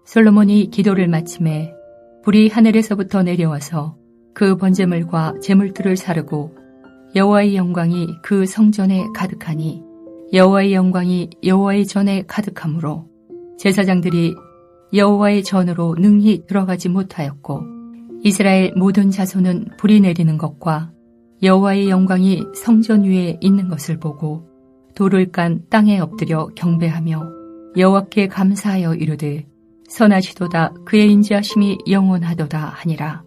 솔로몬이 기도를 마침에 불이 하늘에서부터 내려와서 그 번제물과 제물들을 사르고 여호와의 영광이 그 성전에 가득하니 여호와의 영광이 여호와의 전에 가득하므로 제사장들이 여호와의 전으로 능히 들어가지 못하였고 이스라엘 모든 자손은 불이 내리는 것과 여호와의 영광이 성전 위에 있는 것을 보고 돌을 깐 땅에 엎드려 경배하며 여호와께 감사하여 이르되 선하시도다 그의 인자하심이 영원하도다 하니라.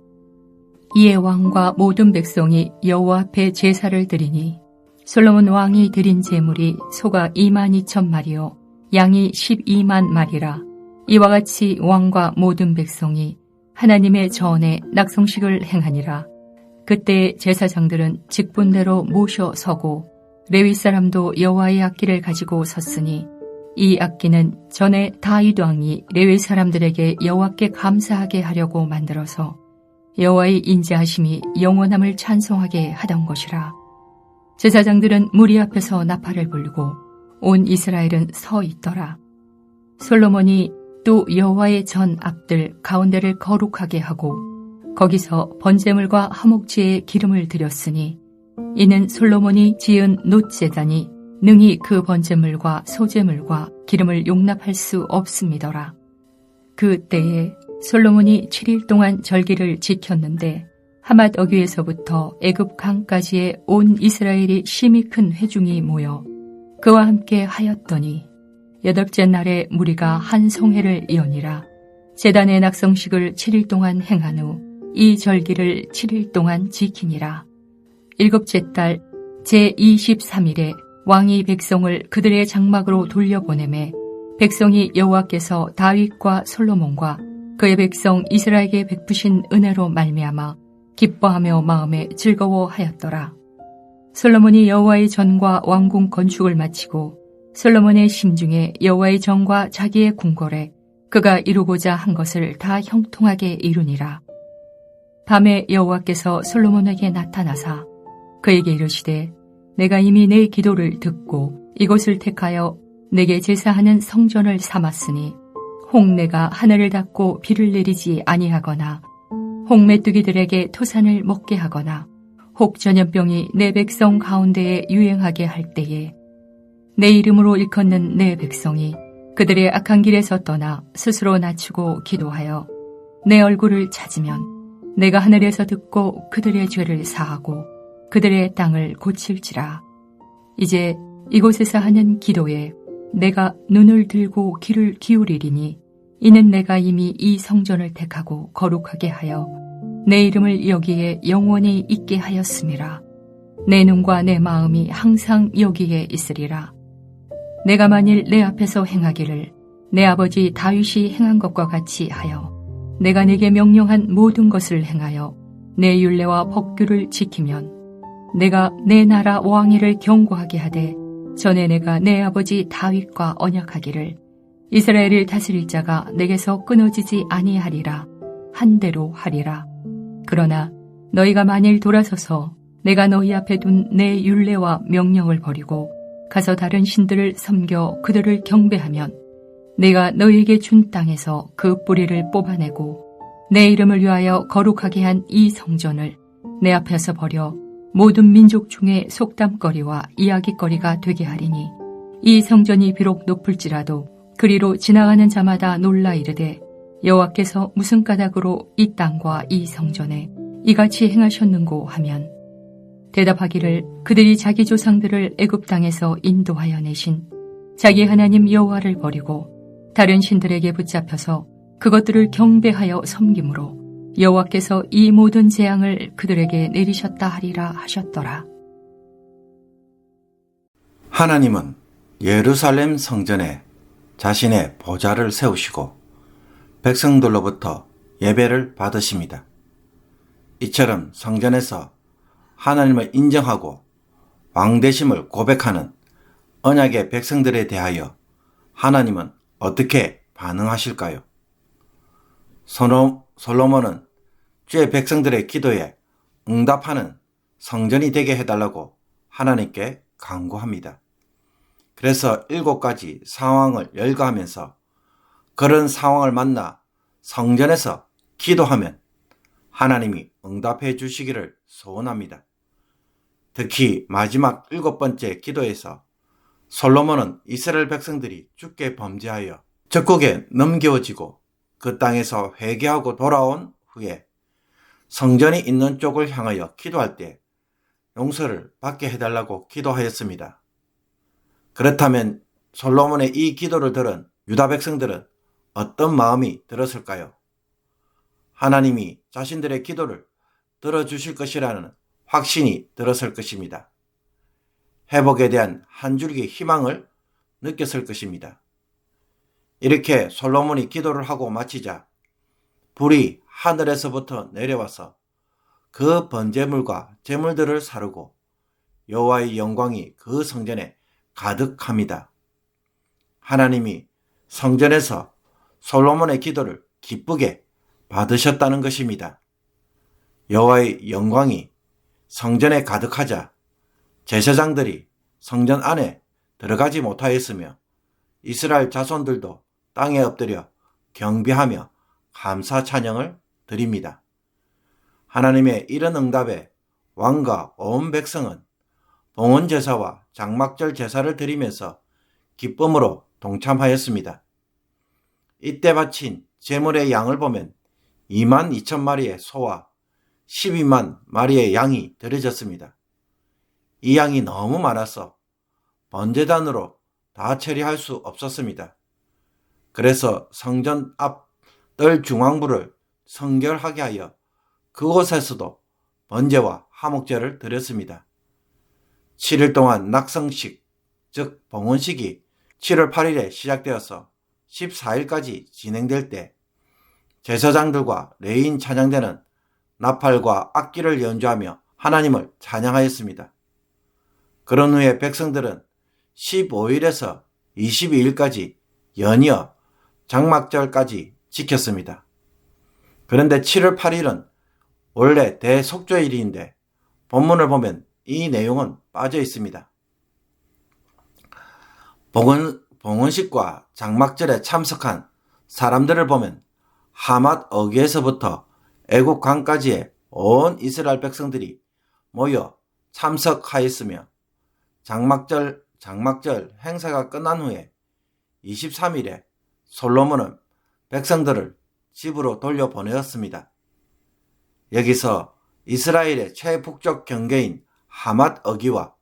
이에 왕과 모든 백성이 여호와 앞에 제사를 드리니 솔로몬 왕이 드린 제물이 소가 22,000마리요 양이 12만 마리라. 이와 같이 왕과 모든 백성이 하나님의 전에 낙성식을 행하니라. 그때 제사장들은 직분대로 모셔 서고 레위 사람도 여호와의 악기를 가지고 섰으니 이 악기는 전에 다윗 왕이 레위 사람들에게 여호와께 감사하게 하려고 만들어서 여호와의 인자하심이 영원함을 찬송하게 하던 것이라. 제사장들은 무리 앞에서 나팔을 불고 온 이스라엘은 서 있더라. 솔로몬이 또 여호와의 전 앞들 가운데를 거룩하게 하고 거기서 번제물과 화목제에 기름을 드렸으니 이는 솔로몬이 지은 놋제단이 능히 그 번제물과 소제물과 기름을 용납할 수 없음이더라. 그 때에 솔로몬이 7일 동안 절기를 지켰는데 하맛 어귀에서부터 애굽 강까지의 온 이스라엘이 심히 큰 회중이 모여 그와 함께 하였더니 여덟째 날에 무리가 한 송해를 이어니라. 제단의 낙성식을 7일 동안 행한 후 이 절기를 7일 동안 지키니라. 일곱째 달 제23일에 왕이 백성을 그들의 장막으로 돌려보내매 백성이 여호와께서 다윗과 솔로몬과 그의 백성 이스라엘에게 베푸신 은혜로 말미암아 기뻐하며 마음에 즐거워하였더라. 솔로몬이 여호와의 전과 왕궁 건축을 마치고 솔로몬의 심중에 여호와의 전과 자기의 궁궐에 그가 이루고자 한 것을 다 형통하게 이루니라. 밤에 여호와께서 솔로몬에게 나타나사 그에게 이르시되 내가 이미 내 기도를 듣고 이곳을 택하여 내게 제사하는 성전을 삼았으니 혹 내가 하늘을 닫고 비를 내리지 아니하거나 혹 메뚜기들에게 토산을 먹게 하거나 혹 전염병이 내 백성 가운데에 유행하게 할 때에 내 이름으로 일컫는 내 백성이 그들의 악한 길에서 떠나 스스로 낮추고 기도하여 내 얼굴을 찾으면 내가 하늘에서 듣고 그들의 죄를 사하고 그들의 땅을 고칠지라. 이제 이곳에서 하는 기도에 내가 눈을 들고 귀를 기울이리니 이는 내가 이미 이 성전을 택하고 거룩하게 하여 내 이름을 여기에 영원히 있게 하였음이라. 내 눈과 내 마음이 항상 여기에 있으리라. 내가 만일 내 앞에서 행하기를 내 아버지 다윗이 행한 것과 같이 하여 내가 네게 명령한 모든 것을 행하여 내 율례와 법규를 지키면 내가 내 나라 왕위를 견고하게 하되 전에 내가 내 아버지 다윗과 언약하기를 이스라엘을 다스릴 자가 내게서 끊어지지 아니하리라 한 대로 하리라. 그러나 너희가 만일 돌아서서 내가 너희 앞에 둔 내 율례와 명령을 버리고 가서 다른 신들을 섬겨 그들을 경배하면 내가 너희에게 준 땅에서 그 뿌리를 뽑아내고 내 이름을 위하여 거룩하게 한 이 성전을 내 앞에서 버려 모든 민족 중에 속담거리와 이야기거리가 되게 하리니 이 성전이 비록 높을지라도 그리로 지나가는 자마다 놀라 이르되 여호와께서 무슨 까닭으로 이 땅과 이 성전에 이같이 행하셨는고 하면 대답하기를 그들이 자기 조상들을 애굽 땅에서 인도하여 내신 자기 하나님 여호와를 버리고 다른 신들에게 붙잡혀서 그것들을 경배하여 섬김으로 여호와께서 이 모든 재앙을 그들에게 내리셨다 하리라 하셨더라. 하나님은 예루살렘 성전에 자신의 보좌를 세우시고 백성들로부터 예배를 받으십니다. 이처럼 성전에서 하나님을 인정하고 왕되심을 고백하는 언약의 백성들에 대하여 하나님은 어떻게 반응하실까요? 솔로몬은 주의 백성들의 기도에 응답하는 성전이 되게 해달라고 하나님께 간구합니다. 그래서 7가지 상황을 열거하면서 그런 상황을 만나 성전에서 기도하면 하나님이 응답해 주시기를 소원합니다. 특히 마지막 7번째 기도에서 솔로몬은 이스라엘 백성들이 주께 범죄하여 적국에 넘겨지고 그 땅에서 회개하고 돌아온 후에 성전이 있는 쪽을 향하여 기도할 때 용서를 받게 해달라고 기도하였습니다. 그렇다면 솔로몬의 이 기도를 들은 유다 백성들은 어떤 마음이 들었을까요? 하나님이 자신들의 기도를 들어주실 것이라는 확신이 들었을 것입니다. 회복에 대한 한 줄기 희망을 느꼈을 것입니다. 이렇게 솔로몬이 기도를 하고 마치자 불이 하늘에서부터 내려와서 그 번제물과 제물들을 사르고 여호와의 영광이 그 성전에 가득합니다. 하나님이 성전에서 솔로몬의 기도를 기쁘게 받으셨다는 것입니다. 여호와의 영광이 성전에 가득하자 제사장들이 성전 안에 들어가지 못하였으며 이스라엘 자손들도 땅에 엎드려 경배하며 감사 찬양을 드립니다. 하나님의 이런 응답에 왕과 온 백성은 봉헌 제사와 장막절 제사를 드리면서 기쁨으로 동참하였습니다. 이때 바친 제물의 양을 보면 22,000마리의 소와 12만 마리의 양이 드려졌습니다. 이 양이 너무 많아서 번제단으로 다 처리할 수 없었습니다. 그래서 성전 앞 뜰 중앙부를 성결하게 하여 그곳에서도 번제와 화목제를 드렸습니다. 7일 동안 낙성식, 즉 봉헌식이 7월 8일에 시작되어서 14일까지 진행될 때 제사장들과 레위인 찬양대는 나팔과 악기를 연주하며 하나님을 찬양하였습니다. 그런 후에 백성들은 15일에서 22일까지 연이어 장막절까지 지켰습니다. 그런데 7월 8일은 원래 대속죄일인데 본문을 보면 이 내용은 빠져 있습니다. 봉헌식과 장막절에 참석한 사람들을 보면 하맛 어귀에서부터 애국 강까지의 온 이스라엘 백성들이 모여 참석하였으며 장막절 행사가 끝난 후에 23일에 솔로몬은 백성들을 집으로 돌려보내었습니다. 여기서 이스라엘의 최북쪽 경계인 하맛 어귀와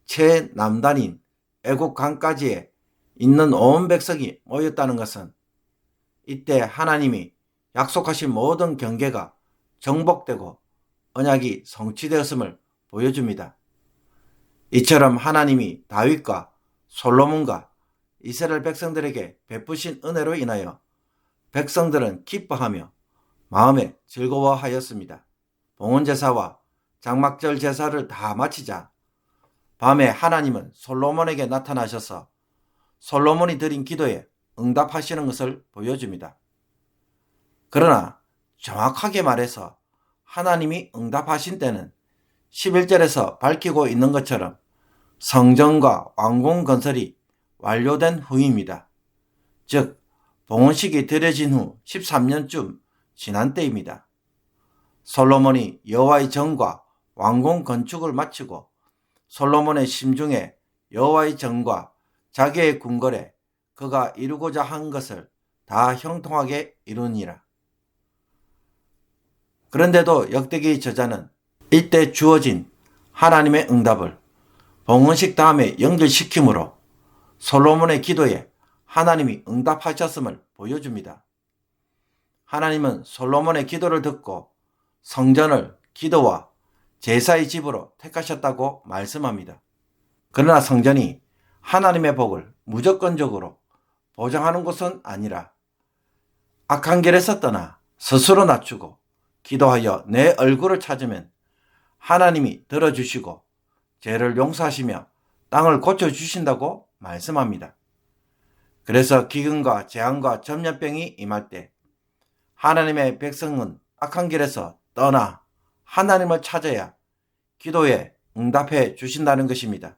최남단인 애국 강까지에 있는 온 백성이 모였다는 것은 이때 하나님이 약속하신 모든 경계가 정복되고 언약이 성취되었음을 보여줍니다. 이처럼 하나님이 다윗과 솔로몬과 이스라엘 백성들에게 베푸신 은혜로 인하여 백성들은 기뻐하며 마음에 즐거워하였습니다. 봉헌제사와 장막절 제사를 다 마치자 밤에 하나님은 솔로몬에게 나타나셔서 솔로몬이 드린 기도에 응답하시는 것을 보여줍니다. 그러나 정확하게 말해서 하나님이 응답하신 때는 11절에서 밝히고 있는 것처럼 성전과 왕궁 건설이 완료된 후입니다. 즉 봉헌식이 드려진 후 13년쯤 지난 때입니다. 솔로몬이 여호와의 전과 왕궁 건축을 마치고 솔로몬의 심중에 여호와의 전과 자기의 궁궐에 그가 이루고자 한 것을 다 형통하게 이루니라. 그런데도 역대기의 저자는 이때 주어진 하나님의 응답을 봉헌식 다음에 연결시키므로 솔로몬의 기도에 하나님이 응답하셨음을 보여줍니다. 하나님은 솔로몬의 기도를 듣고 성전을 기도와 제사의 집으로 택하셨다고 말씀합니다. 그러나 성전이 하나님의 복을 무조건적으로 보장하는 것은 아니라 악한 길에서 떠나 스스로 낮추고 기도하여 내 얼굴을 찾으면 하나님이 들어주시고 죄를 용서하시며 땅을 고쳐주신다고 말씀합니다. 그래서 기근과 재앙과 전염병이 임할 때 하나님의 백성은 악한 길에서 떠나 하나님을 찾아야 기도에 응답해 주신다는 것입니다.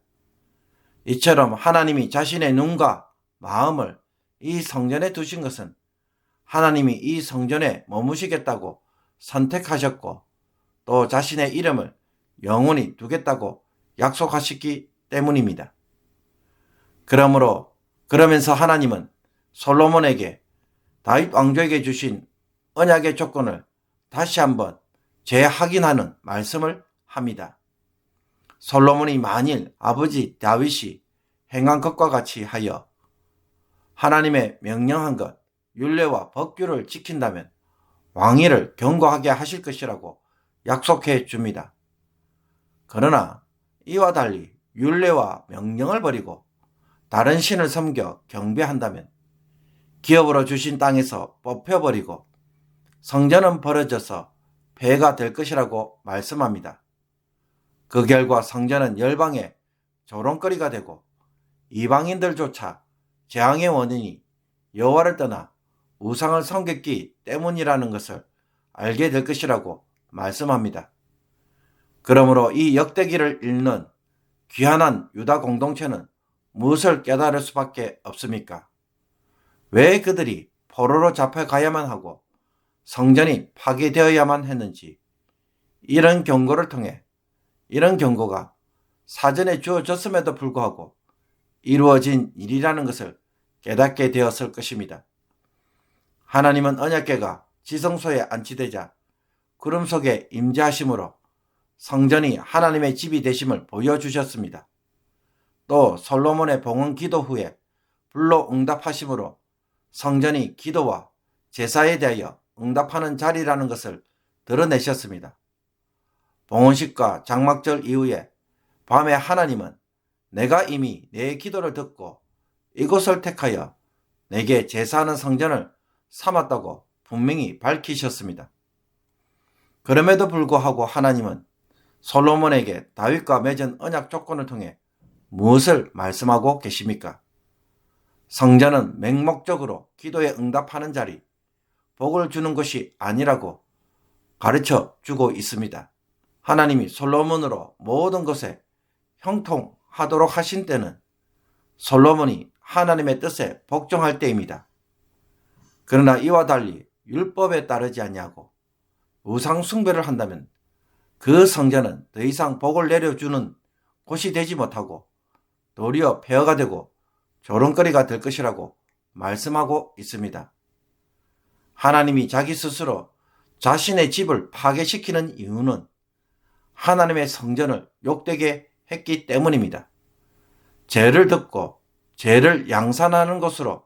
이처럼 하나님이 자신의 눈과 마음을 이 성전에 두신 것은 하나님이 이 성전에 머무시겠다고 선택하셨고 또 자신의 이름을 영원히 두겠다고 약속하셨기 때문입니다. 그러면서 하나님은 솔로몬에게 다윗 왕조에게 주신 언약의 조건을 다시 한번 재확인하는 말씀을 합니다. 솔로몬이 만일 아버지 다윗이 행한 것과 같이 하여 하나님의 명령한 것, 율례와 법규를 지킨다면 왕위를 견고하게 하실 것이라고 약속해 줍니다. 그러나 이와 달리 율례와 명령을 버리고 다른 신을 섬겨 경배한다면 기업으로 주신 땅에서 뽑혀버리고 성전은 벌어져서 폐가 될 것이라고 말씀합니다. 그 결과 성전은 열방의 조롱거리가 되고 이방인들조차 재앙의 원인이 여호와를 떠나 우상을 섬겼기 때문이라는 것을 알게 될 것이라고 말씀합니다. 그러므로 이 역대기를 읽는 귀환한 유다 공동체는 무엇을 깨달을 수밖에 없습니까? 왜 그들이 포로로 잡혀가야만 하고 성전이 파괴되어야만 했는지, 이런 경고를 통해 이런 경고가 사전에 주어졌음에도 불구하고 이루어진 일이라는 것을 깨닫게 되었을 것입니다. 하나님은 언약궤가 지성소에 안치되자 구름 속에 임재하심으로 성전이 하나님의 집이 되심을 보여주셨습니다. 또 솔로몬의 봉헌 기도 후에 불로 응답하심으로 성전이 기도와 제사에 대하여 응답하는 자리라는 것을 드러내셨습니다. 봉헌식과 장막절 이후에 밤에 하나님은 내가 이미 내 기도를 듣고 이곳을 택하여 내게 제사하는 성전을 삼았다고 분명히 밝히셨습니다. 그럼에도 불구하고 하나님은 솔로몬에게 다윗과 맺은 언약 조건을 통해 무엇을 말씀하고 계십니까? 성전은 맹목적으로 기도에 응답하는 자리, 복을 주는 것이 아니라고 가르쳐 주고 있습니다. 하나님이 솔로몬으로 모든 것에 형통하도록 하신 때는 솔로몬이 하나님의 뜻에 복종할 때입니다. 그러나 이와 달리 율법에 따르지 아니하고 우상 숭배를 한다면 그 성전은 더 이상 복을 내려주는 곳이 되지 못하고 도리어 폐허가 되고 조롱거리가 될 것이라고 말씀하고 있습니다. 하나님이 자기 스스로 자신의 집을 파괴시키는 이유는 하나님의 성전을 욕되게 했기 때문입니다. 죄를 듣고 죄를 양산하는 것으로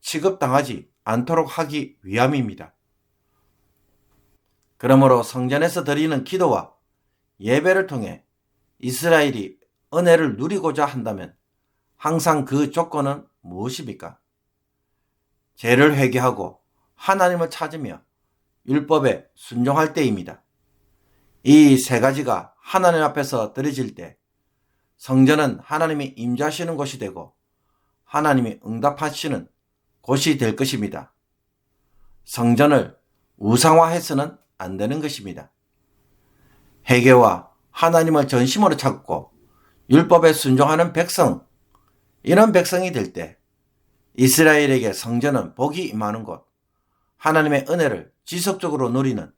취급당하지 않도록 하기 위함입니다. 그러므로 성전에서 드리는 기도와 예배를 통해 이스라엘이 은혜를 누리고자 한다면 항상 그 조건은 무엇입니까? 죄를 회개하고 하나님을 찾으며 율법에 순종할 때입니다. 이 세 가지가 하나님 앞에서 드려질 때 성전은 하나님이 임재하시는 곳이 되고 하나님이 응답하시는 곳이 될 것입니다. 성전을 우상화해서는 안 되는 것입니다. 회개와 하나님을 전심으로 찾고 율법에 순종하는 백성, 이런 백성이 될 때 이스라엘에게 성전은 복이 임하는 곳, 하나님의 은혜를 지속적으로 누리는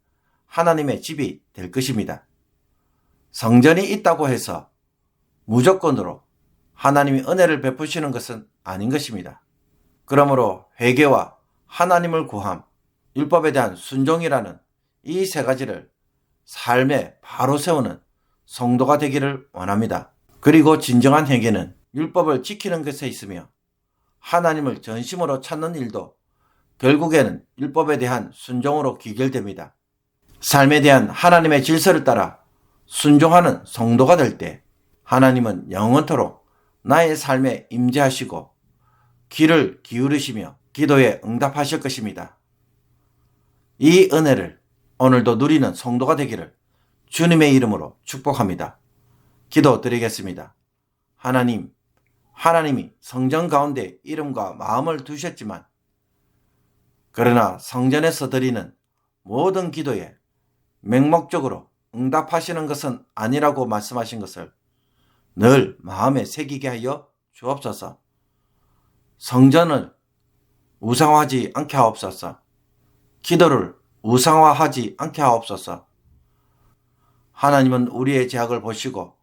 하나님의 집이 될 것입니다. 성전이 있다고 해서 무조건으로 하나님이 은혜를 베푸시는 것은 아닌 것입니다. 그러므로 회개와 하나님을 구함, 율법에 대한 순종이라는 이 세 가지를 삶에 바로 세우는 성도가 되기를 원합니다. 그리고 진정한 회개는 율법을 지키는 것에 있으며 하나님을 전심으로 찾는 일도 결국에는 율법에 대한 순종으로 귀결됩니다. 삶에 대한 하나님의 질서를 따라 순종하는 성도가 될 때 하나님은 영원토록 나의 삶에 임재하시고 귀를 기울이시며 기도에 응답하실 것입니다. 이 은혜를 오늘도 누리는 성도가 되기를 주님의 이름으로 축복합니다. 기도드리겠습니다. 하나님이 성전 가운데 이름과 마음을 두셨지만 그러나 성전에서 드리는 모든 기도에 맹목적으로 응답하시는 것은 아니라고 말씀하신 것을 늘 마음에 새기게 하여 주옵소서. 성전을 우상화하지 않게 하옵소서. 기도를 우상화하지 않게 하옵소서. 하나님은 우리의 죄악을 보시고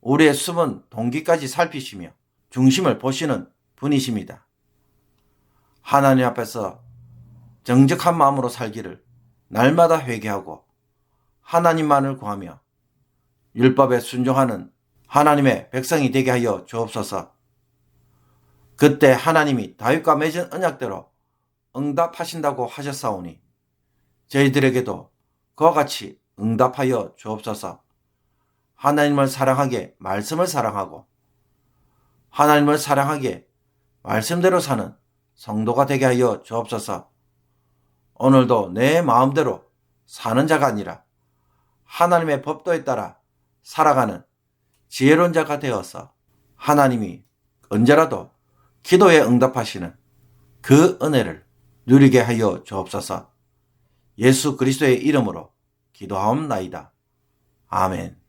우리의 숨은 동기까지 살피시며 중심을 보시는 분이십니다. 하나님 앞에서 정직한 마음으로 살기를 날마다 회개하고 하나님만을 구하며 율법에 순종하는 하나님의 백성이 되게 하여 주옵소서. 그때 하나님이 다윗과 맺은 언약대로 응답하신다고 하셨사오니 저희들에게도 그와 같이 응답하여 주옵소서. 하나님을 사랑하게 말씀을 사랑하고 하나님을 사랑하게 말씀대로 사는 성도가 되게 하여 주옵소서. 오늘도 내 마음대로 사는 자가 아니라 하나님의 법도에 따라 살아가는 지혜로운 자가 되어서 하나님이 언제라도 기도에 응답하시는 그 은혜를 누리게 하여 주옵소서. 예수 그리스도의 이름으로 기도하옵나이다. 아멘.